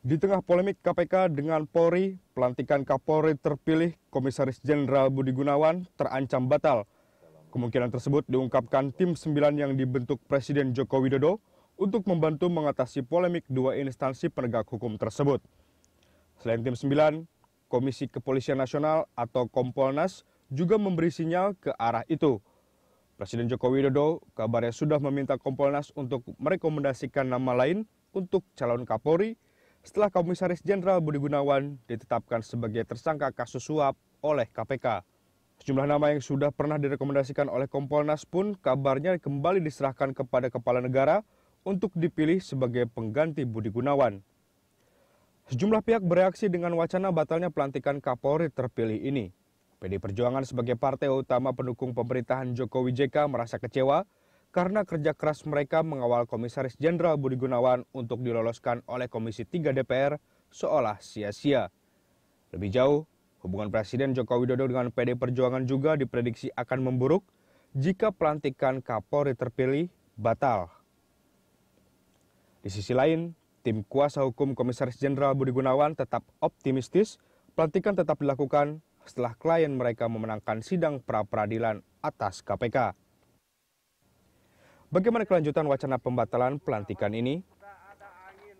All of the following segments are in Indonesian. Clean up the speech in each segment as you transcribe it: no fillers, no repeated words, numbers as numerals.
Di tengah polemik KPK dengan Polri, pelantikan Kapolri terpilih Komisaris Jenderal Budi Gunawan terancam batal. Kemungkinan tersebut diungkapkan tim 9 yang dibentuk Presiden Joko Widodo untuk membantu mengatasi polemik dua instansi penegak hukum tersebut. Selain tim 9, Komisi Kepolisian Nasional atau Kompolnas juga memberi sinyal ke arah itu. Presiden Joko Widodo kabarnya sudah meminta Kompolnas untuk merekomendasikan nama lain untuk calon Kapolri setelah Komisaris Jenderal Budi Gunawan ditetapkan sebagai tersangka kasus suap oleh KPK. Sejumlah nama yang sudah pernah direkomendasikan oleh Kompolnas pun kabarnya kembali diserahkan kepada kepala negara untuk dipilih sebagai pengganti Budi Gunawan. Sejumlah pihak bereaksi dengan wacana batalnya pelantikan Kapolri terpilih ini. PDI Perjuangan sebagai partai utama pendukung pemerintahan Jokowi JK merasa kecewa karena kerja keras mereka mengawal Komisaris Jenderal Budi Gunawan untuk diloloskan oleh Komisi 3 DPR seolah sia-sia. Lebih jauh, hubungan Presiden Joko Widodo dengan PDI Perjuangan juga diprediksi akan memburuk jika pelantikan Kapolri terpilih batal. Di sisi lain, tim kuasa hukum Komisaris Jenderal Budi Gunawan tetap optimistis pelantikan tetap dilakukan setelah klien mereka memenangkan sidang pra-peradilan atas KPK. Bagaimana kelanjutan wacana pembatalan pelantikan ini?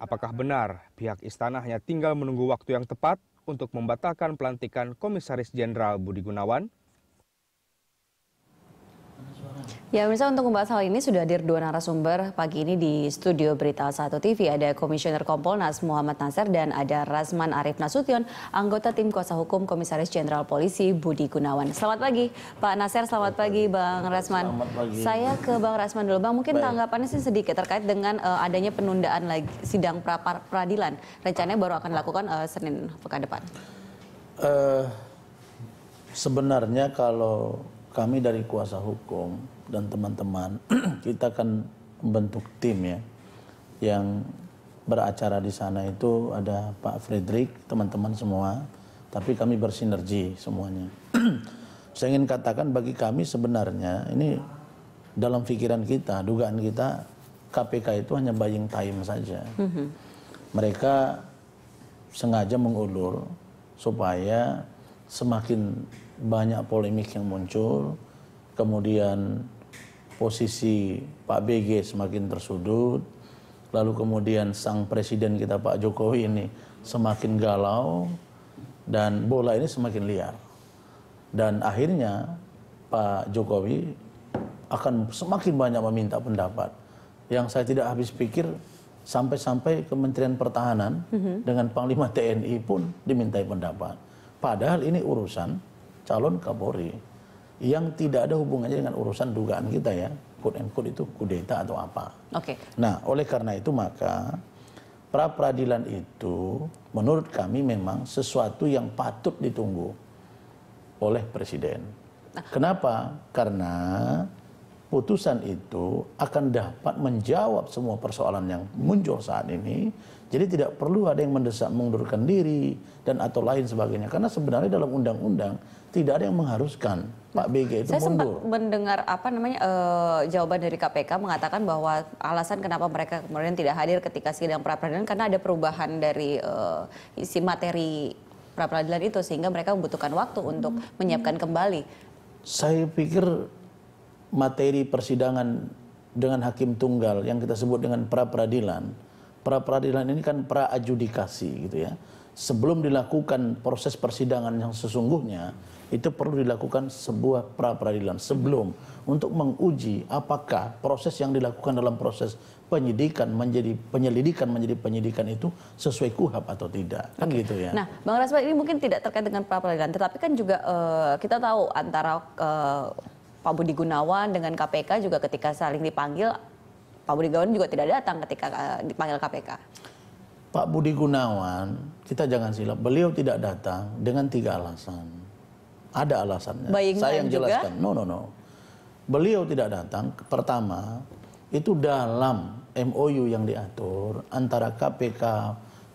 Apakah benar pihak istana hanya tinggal menunggu waktu yang tepat untuk membatalkan pelantikan Komisaris Jenderal Budi Gunawan? Ya, pemirsa, untuk membahas hal ini sudah hadir dua narasumber pagi ini di studio Berita 1 TV. Ada Komisioner Kompolnas Muhammad Nasir dan ada Rasman Arif Nasution, anggota tim kuasa hukum Komisaris Jenderal Polisi Budi Gunawan. Selamat pagi, Pak Nasir. Selamat pagi, Bang Rasman. Selamat pagi. Saya ke Bang Rasman dulu, Bang. Mungkin tanggapannya sih sedikit terkait dengan adanya penundaan lagi sidang pra-peradilan. Rencananya baru akan dilakukan Senin pekan depan. Sebenarnya kalau kami dari kuasa hukum dan teman-teman kita akan membentuk tim ya yang beracara di sana. Itu ada Pak Fredrik, teman-teman semua, tapi kami bersinergi semuanya. Saya ingin katakan bagi kami sebenarnya ini dalam pikiran kita, dugaan kita, KPK itu hanya buying time saja. Mereka sengaja mengulur supaya semakin banyak polemik yang muncul, kemudian posisi Pak BG semakin tersudut, lalu kemudian sang presiden kita Pak Jokowi ini semakin galau, dan bola ini semakin liar. Dan akhirnya Pak Jokowi akan semakin banyak meminta pendapat. Yang saya tidak habis pikir, sampai-sampai Kementerian Pertahanan dengan Panglima TNI pun dimintai pendapat. Padahal ini urusan calon Kapolri yang tidak ada hubungannya dengan urusan dugaan kita ya, quote and quote itu kudeta atau apa. Oke. Nah, oleh karena itu maka pra-peradilan itu menurut kami memang sesuatu yang patut ditunggu oleh Presiden. Kenapa? Karena putusan itu akan dapat menjawab semua persoalan yang muncul saat ini. Jadi tidak perlu ada yang mendesak mengundurkan diri dan atau lain sebagainya. Karena sebenarnya dalam undang-undang tidak ada yang mengharuskan Pak BG itu mundur. Saya sempat mendengar jawaban dari KPK mengatakan bahwa alasan kenapa mereka kemudian tidak hadir ketika sidang pra-peradilan karena ada perubahan dari isi materi pra-peradilan itu sehingga mereka membutuhkan waktu untuk menyiapkan kembali. Saya pikir materi persidangan dengan hakim tunggal yang kita sebut dengan pra-peradilan. Pra-peradilan ini kan pra-adjudikasi gitu ya. Sebelum dilakukan proses persidangan yang sesungguhnya, itu perlu dilakukan sebuah pra-peradilan sebelum untuk menguji apakah proses yang dilakukan dalam proses penyelidikan menjadi penyidikan itu sesuai KUHAP atau tidak. Kan gitu ya. Nah, Bang Rasman, ini mungkin tidak terkait dengan pra-peradilan, tetapi kan juga kita tahu antara Pak Budi Gunawan dengan KPK juga ketika saling dipanggil, Pak Budi Gunawan juga tidak datang ketika dipanggil KPK. Pak Budi Gunawan, kita jangan silap, beliau tidak datang dengan 3 alasan. Ada alasannya. Saya yang jelaskan. No. Beliau tidak datang, pertama, itu dalam MOU yang diatur antara KPK,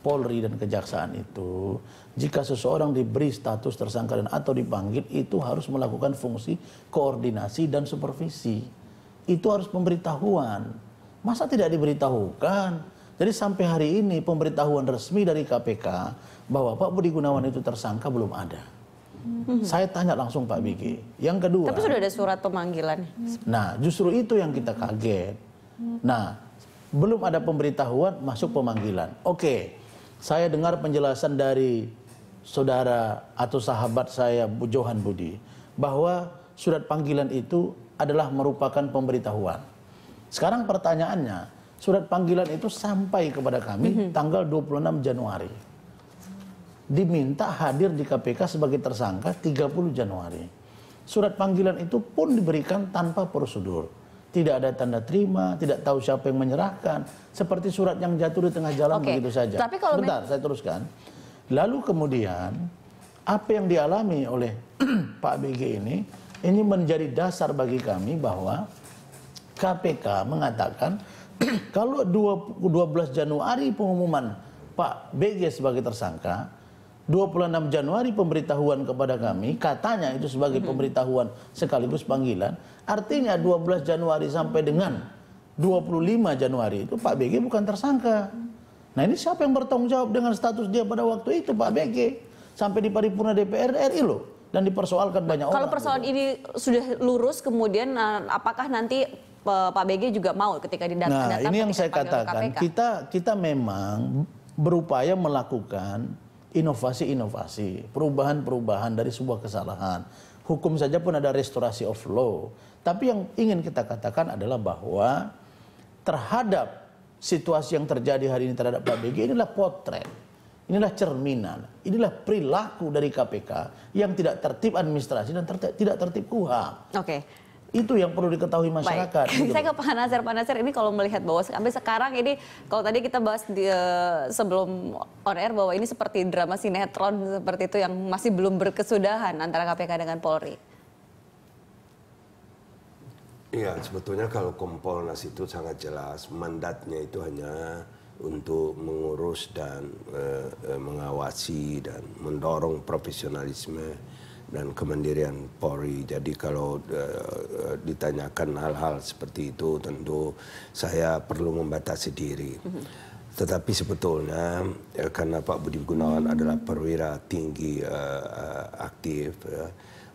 Polri dan Kejaksaan itu, jika seseorang diberi status tersangka dan atau dipanggil, itu harus melakukan fungsi koordinasi dan supervisi. Itu harus pemberitahuan. Masa tidak diberitahukan? Jadi sampai hari ini pemberitahuan resmi dari KPK bahwa Pak Budi Gunawan itu tersangka belum ada. Saya tanya langsung Pak BG. Yang kedua. Tapi sudah ada surat pemanggilan. Nah, justru itu yang kita kaget. Nah, belum ada pemberitahuan masuk pemanggilan. Oke, saya dengar penjelasan dari saudara atau sahabat saya Johan Budi bahwa surat panggilan itu adalah merupakan pemberitahuan. Sekarang pertanyaannya, surat panggilan itu sampai kepada kami tanggal 26 Januari. Diminta hadir di KPK sebagai tersangka 30 Januari. Surat panggilan itu pun diberikan tanpa prosedur. Tidak ada tanda terima, tidak tahu siapa yang menyerahkan. Seperti surat yang jatuh di tengah jalan begitu saja. Tapi kalau Bentar, saya teruskan. Lalu kemudian, apa yang dialami oleh Pak BG ini menjadi dasar bagi kami bahwa KPK mengatakan kalau 12 Januari pengumuman Pak BG sebagai tersangka, 26 Januari pemberitahuan kepada kami, katanya itu sebagai pemberitahuan sekaligus panggilan, artinya 12 Januari sampai dengan 25 Januari itu Pak BG bukan tersangka. Nah ini siapa yang bertanggung jawab dengan status dia pada waktu itu Pak BG? Sampai di paripurna DPR RI loh. Dan dipersoalkan banyak orang. Kalau persoalan ini sudah lurus, kemudian apakah nanti Pak BG juga mau ketika didatang? Nah ini yang saya katakan, kita memang berupaya melakukan inovasi-inovasi, perubahan-perubahan dari sebuah kesalahan. Hukum saja pun ada restorasi of law. Tapi yang ingin kita katakan adalah bahwa terhadap situasi yang terjadi hari ini terhadap Pak BG inilah potret. Inilah cerminan, inilah perilaku dari KPK yang tidak tertib administrasi dan tidak tertib KUHA. Oke. Itu yang perlu diketahui masyarakat. Gitu. Saya ke Pak Nasir. Pak Nasir, ini kalau melihat bahwa sampai sekarang ini, kalau tadi kita bahas sebelum on air bahwa ini seperti drama sinetron seperti itu yang masih belum berkesudahan antara KPK dengan Polri. Iya, sebetulnya kalau Kompolnas itu sangat jelas mandatnya itu hanya untuk mengurus dan mengawasi dan mendorong profesionalisme dan kemandirian Polri. Jadi kalau ditanyakan hal-hal seperti itu tentu saya perlu membatasi diri. Tetapi sebetulnya karena Pak Budi Gunawan adalah perwira tinggi aktif,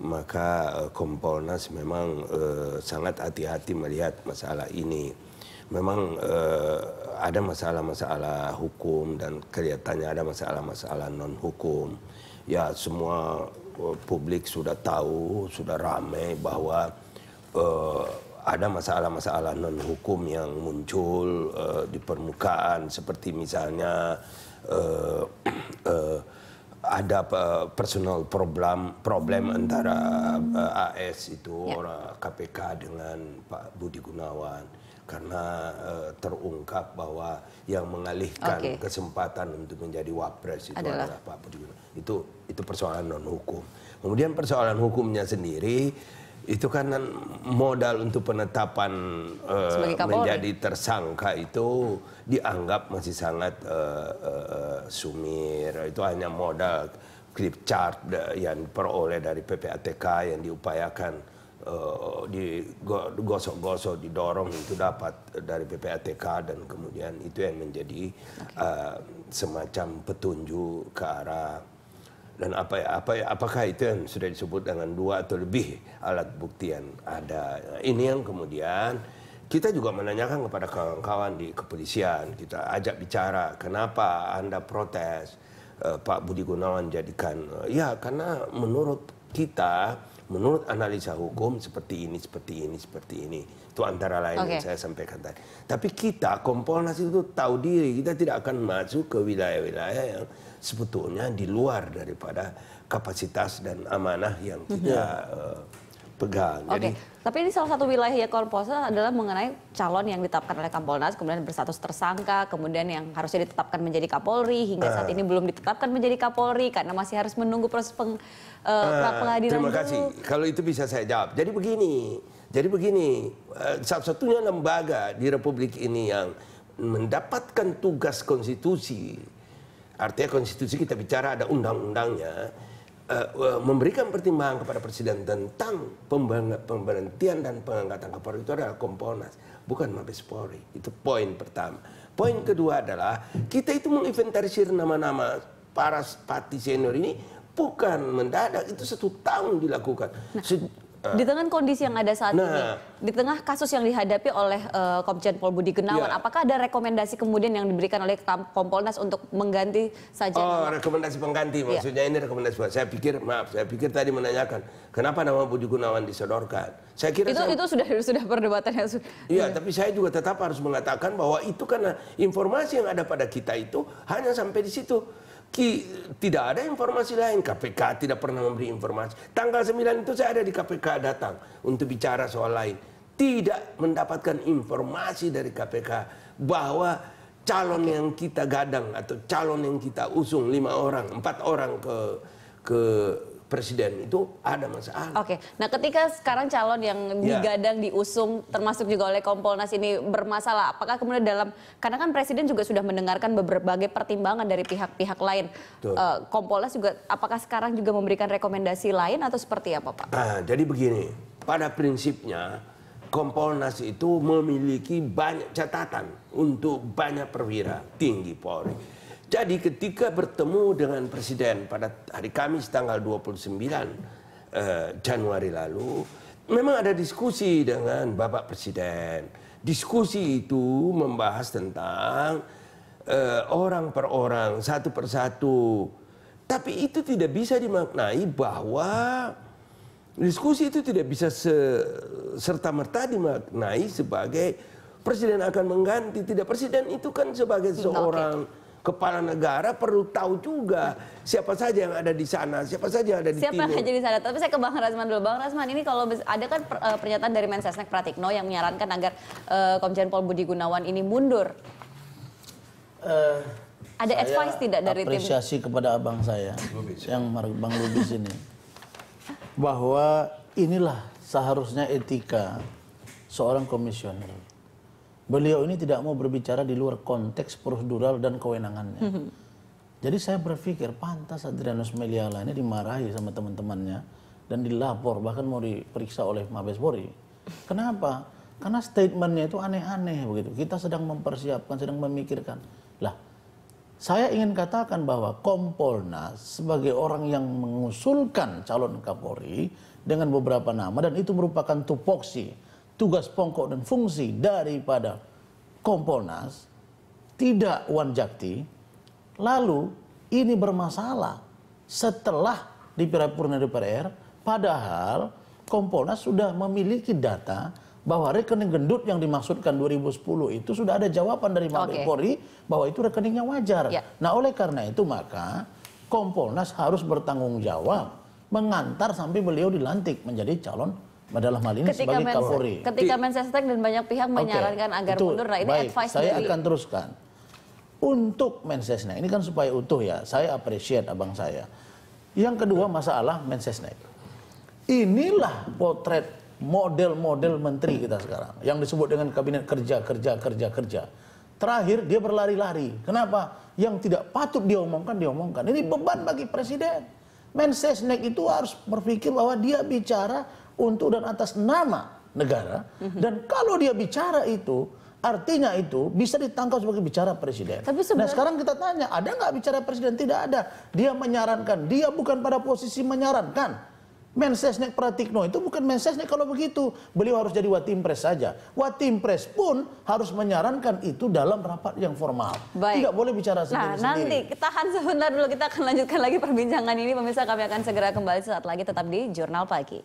maka Kompolnas memang sangat hati-hati melihat masalah ini. Memang ada masalah-masalah hukum dan kelihatannya ada masalah-masalah non-hukum. Ya semua publik sudah tahu, sudah ramai bahwa ada masalah-masalah non-hukum yang muncul di permukaan. Seperti misalnya ada personal problem antara AS itu orang KPK dengan Pak Budi Gunawan. Karena terungkap bahwa yang mengalihkan kesempatan untuk menjadi wapres itu adalah Pak Budi Gunawan. Itu persoalan non hukum. Kemudian persoalan hukumnya sendiri itu kan modal untuk penetapan menjadi tersangka itu dianggap masih sangat sumir. Itu hanya modal clip chart yang diperoleh dari PPATK yang diupayakan digosok-gosok, didorong itu dapat dari PPATK dan kemudian itu yang menjadi semacam petunjuk ke arah dan apakah itu yang sudah disebut dengan 2 atau lebih alat bukti yang ada. Ini yang kemudian kita juga menanyakan kepada kawan-kawan di kepolisian, kita ajak bicara ini Anda protes Pak Budi Gunawan jadikan ya karena menurut kita, menurut analisa hukum seperti ini. Itu antara lain yang saya sampaikan tadi. Tapi kita, Kompolnas itu tahu diri, kita tidak akan masuk ke wilayah-wilayah yang sebetulnya di luar daripada kapasitas dan amanah yang kita pegang. Jadi, tapi ini salah satu wilayah ya Kompolnas adalah mengenai calon yang ditetapkan oleh Kompolnas, kemudian berstatus tersangka, kemudian yang harusnya ditetapkan menjadi Kapolri, hingga saat ini belum ditetapkan menjadi Kapolri karena masih harus menunggu proses pengadilan. Terima kasih. Kalau itu bisa saya jawab. Jadi begini, satu-satunya lembaga di Republik ini yang mendapatkan tugas konstitusi, artinya konstitusi kita bicara ada undang-undangnya, memberikan pertimbangan kepada Presiden tentang pemberhentian dan pengangkatan Kapolri itu adalah Kompolnas, bukan Mabes Polri. Itu poin pertama. Poin kedua adalah kita itu menginventarisir nama-nama para pati senior ini bukan mendadak, itu 1 tahun dilakukan. Di tengah kondisi yang ada saat ini, di tengah kasus yang dihadapi oleh Komjen Pol Budi Gunawan, apakah ada rekomendasi kemudian yang diberikan oleh Kompolnas untuk mengganti saja? Oh, rekomendasi pengganti, maksudnya ini rekomendasi. Saya pikir tadi menanyakan kenapa nama Budi Gunawan disodorkan. Saya kira itu sudah perdebatan yang sudah. Iya, tapi saya juga tetap harus mengatakan bahwa itu karena informasi yang ada pada kita itu hanya sampai di situ. Tidak ada informasi lain. KPK tidak pernah memberi informasi. Tanggal 9 itu saya ada di KPK datang untuk bicara soal lain. Tidak mendapatkan informasi dari KPK bahwa calon yang kita gadang atau calon yang kita usung 5 orang, 4 orang ke presiden itu ada masalah. Oke, nah ketika sekarang calon yang digadang, diusung, termasuk juga oleh Kompolnas ini bermasalah, apakah kemudian karena kan presiden juga sudah mendengarkan berbagai pertimbangan dari pihak-pihak lain, Kompolnas juga, apakah sekarang juga memberikan rekomendasi lain atau seperti apa, Pak? Nah, jadi begini, pada prinsipnya Kompolnas itu memiliki banyak catatan untuk banyak perwira tinggi Polri. Jadi ketika bertemu dengan Presiden pada hari Kamis tanggal 29 Januari lalu, memang ada diskusi dengan Bapak Presiden. Diskusi itu membahas tentang orang per orang, satu persatu. Tapi itu tidak bisa dimaknai bahwa diskusi itu tidak bisa serta-merta dimaknai sebagai Presiden akan mengganti. Tidak, Presiden itu kan sebagai seorang kepala negara perlu tahu juga siapa saja yang ada di sana, siapa saja yang ada di timur. Siapa yang ada di sana. Tapi saya ke Bang Rasman dulu. Bang Rasman, ini kalau ada kan pernyataan dari Mensesnek Pratikno yang menyarankan agar Komjen Pol Budi Gunawan ini mundur. Ada advice tidak dari tim? Apresiasi kepada abang saya, yang Bang Lubis ini, bahwa inilah seharusnya etika seorang komisioner. Beliau ini tidak mau berbicara di luar konteks prosedural dan kewenangannya. Jadi saya berpikir pantas Adrianus Meliala ini dimarahi sama teman-temannya dan dilapor, bahkan mau diperiksa oleh Mabes Polri. Kenapa? Karena statementnya itu aneh-aneh begitu. Kita sedang mempersiapkan, sedang memikirkan. Lah, saya ingin katakan bahwa Kompolnas sebagai orang yang mengusulkan calon Kapolri dengan beberapa nama, dan itu merupakan tupoksi, tugas pokok dan fungsi daripada Kompolnas, tidak wanjakti. Lalu ini bermasalah setelah di paripurna DPR, padahal Kompolnas sudah memiliki data bahwa rekening gendut yang dimaksudkan 2010 itu sudah ada jawaban dari Mabes Polri bahwa itu rekeningnya wajar. Nah, oleh karena itu maka Kompolnas harus bertanggung jawab mengantar sampai beliau dilantik menjadi calon dalam hal ini sebagai Kapolri. Ketika Mensesnek dan banyak pihak menyarankan agar mundur, nah ini advice saya dari... akan teruskan. Untuk Mensesnek, ini kan supaya utuh ya, saya appreciate abang saya. Yang kedua masalah Mensesnek. Inilah potret model-model menteri kita sekarang, yang disebut dengan kabinet kerja. Terakhir dia berlari-lari. Kenapa? Yang tidak patut dia omongkan. Ini beban bagi presiden. Mensesnek itu harus berpikir bahwa dia bicara untuk dan atas nama negara, dan kalau dia bicara itu artinya itu bisa ditangkap sebagai bicara presiden. Nah sekarang kita tanya, ada nggak bicara presiden? Tidak ada. Dia menyarankan, dia bukan pada posisi menyarankan. Mensesnek Pratikno itu bukan Mensesnek kalau begitu. Beliau harus jadi Watimpres saja. Watimpres pun harus menyarankan itu dalam rapat yang formal. Tidak boleh bicara sendiri-sendiri. Nah, nanti tahan sebentar dulu, kita akan lanjutkan lagi perbincangan ini. Pemirsa, kami akan segera kembali saat lagi, tetap di Jurnal Pagi.